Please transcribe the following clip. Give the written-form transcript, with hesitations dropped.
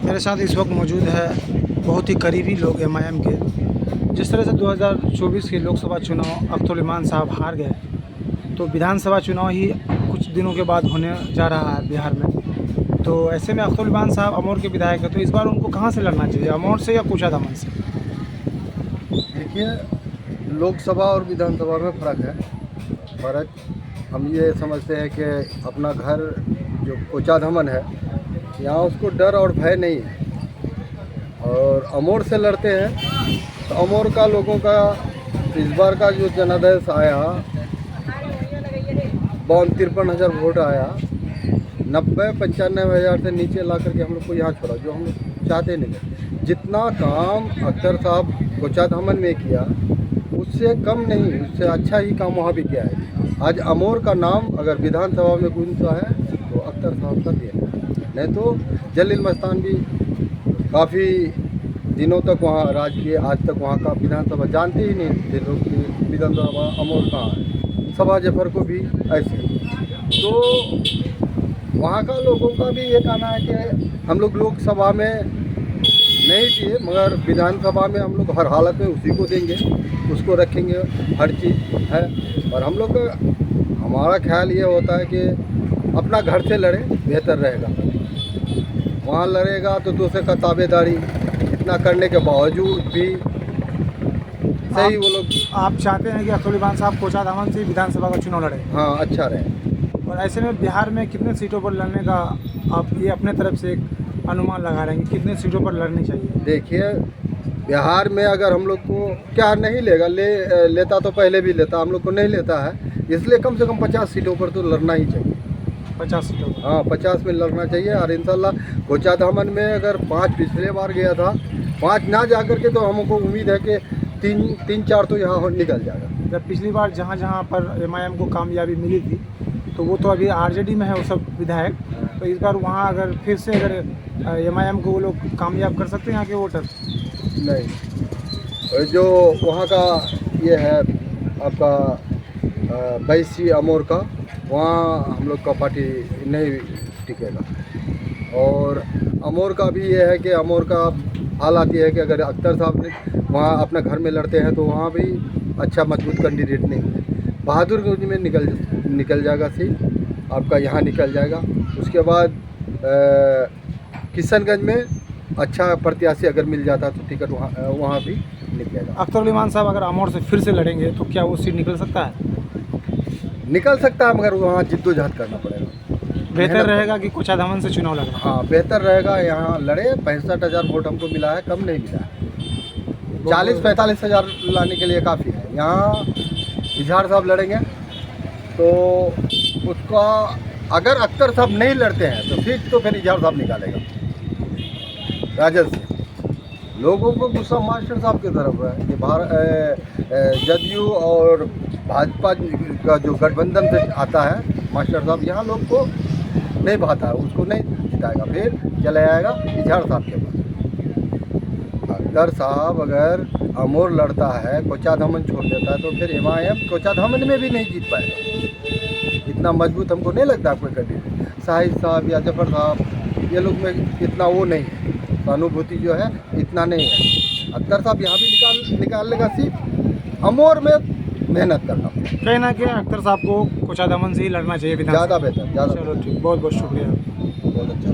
मेरे साथ इस वक्त मौजूद है बहुत ही करीबी लोग एमआईएम के। जिस तरह से 2024 के लोकसभा चुनाव अख्तर इमान साहब हार गए, तो विधानसभा चुनाव ही कुछ दिनों के बाद होने जा रहा है बिहार में। तो ऐसे में अख्तर इमान साहब अमौर के विधायक हैं, तो इस बार उनको कहाँ से लड़ना चाहिए, अमौर से या कुचाधामन से? देखिए, लोकसभा और विधानसभा में फ़र्क हम ये समझते हैं कि अपना घर जो कुचाधामन है, यहाँ उसको डर और भय नहीं है। और अमौर से लड़ते हैं तो अमौर का लोगों का इस बार का जो जनादेश आया 52-53,000 वोट आया, 90-95 हज़ार से नीचे ला करके हम लोग को यहाँ छोड़ा, जो हम लोग चाहते नहीं थे। जितना काम अख्तर साहब कुचाधामन में किया उससे कम नहीं, उससे अच्छा ही काम वहाँ भी किया है। आज अमौर का नाम अगर विधानसभा में गूंजता है तो अख्तर साहब का दिया है। नहीं तो जलील मस्तान भी काफ़ी दिनों तक वहाँ राज किए, आज तक वहाँ का विधानसभा जानते ही नहीं थे लोग कि विधानसभा अमौर कहाँ है। सबा जफर को भी ऐसे। तो वहाँ का लोगों का भी ये कहना है कि हम लोग लोकसभा में नहीं दिए, मगर विधानसभा में हम लोग हर हालत में उसी को देंगे, उसको रखेंगे, हर चीज़ है। और हम लोग का हमारा ख्याल ये होता है कि अपना घर से लड़े बेहतर रहेगा। वहाँ लड़ेगा तो दूसरे का ताबेदारी इतना करने के बावजूद भी सही वो लोग। आप चाहते हैं कि अख्तर इमान साहब कुचाधामन से विधानसभा का चुनाव लड़े? हाँ, अच्छा रहे। और ऐसे में बिहार में कितने सीटों पर लड़ने का आप ये अपने तरफ से एक अनुमान लगा रहे हैं कि कितने सीटों पर लड़नी चाहिए? देखिए, बिहार में अगर हम लोग को क्या नहीं लेगा, लेता तो पहले भी लेता, हम लोग को नहीं लेता है, इसलिए कम से कम 50 सीटों पर तो लड़ना ही चाहिए। 50 सीटों पर? हाँ, 50 में लड़ना चाहिए। और इंशाल्लाह कुचाधामन में अगर 5 पिछले बार गया था, 5 ना जा कर के तो हमको उम्मीद है कि 3-4 तो यहाँ निकल जाएगा। जब पिछली बार जहाँ पर एमआईएम को कामयाबी मिली थी, तो वो तो अभी आरजेडी में है वो सब विधायक, तो इस बार वहाँ अगर फिर से अगर एमआईएम को वो लोग कामयाब कर सकते हैं यहाँ के वोटर? नहीं, और जो वहाँ का ये है आपका बैसी अमौर का, वहाँ हम लोग का पार्टी नहीं टिकेगा। और अमौर का भी ये है कि अमौर का हालात ये है कि अगर अख्तर साहब ने वहाँ अपना घर में लड़ते हैं तो वहाँ भी अच्छा मजबूत कैंडिडेट नहीं है। बहादुरगंज में निकल जाएगा सीट, आपका यहाँ निकल जाएगा। उसके बाद किशनगंज में अच्छा प्रत्याशी अगर मिल जाता तो टिकट वहाँ भी निकलेगा। अख्तर इमान साहब अगर अमौर से फिर से लड़ेंगे तो क्या वो सीट निकल सकता है? निकल सकता है, मगर वहाँ जिद्दोजहद करना पड़ेगा। बेहतर रहेगा कि कुचाधामन से चुनाव लड़ना? हाँ, बेहतर रहेगा यहाँ लड़े। 65,000 वोट हमको मिला है, कम नहीं मिला है। 40-45 हज़ार लाने के लिए काफ़ी है। यहाँ इजहार साहब लड़ेंगे तो उसका अगर अख्तर साहब नहीं लड़ते हैं तो सीट तो फिर इजहार साहब निकालेगा राजद से। लोगों को गुस्सा मास्टर साहब की तरफ है कि जदयू और भाजपा का जो गठबंधन से आता है मास्टर साहब, यहाँ लोग को नहीं भाता है, उसको नहीं जिताएगा, फिर चले आएगा इजहार साहब के पास। अख्तर साहब अगर अमौर लड़ता है, कुचाधामन छोड़ देता है, तो फिर एमआईएम कुचाधामन में भी नहीं जीत पाएगा। इतना मजबूत हमको नहीं लगता कोई कैंडिडेट। शाहिद साहब या जफर साहब ये लोग में इतना वो नहीं है, अनुभूति जो है इतना नहीं है। अख्तर साहब यहाँ भी निकाल लेगा सीट। अमौर में मेहनत करना कहीं ना कहीं अख्तर साहब को कुचाधामन से ही लड़ना चाहिए, ज़्यादा बेहतर, ज़्यादा। चलो ठीक, बहुत बहुत शुक्रिया। बहुत अच्छा।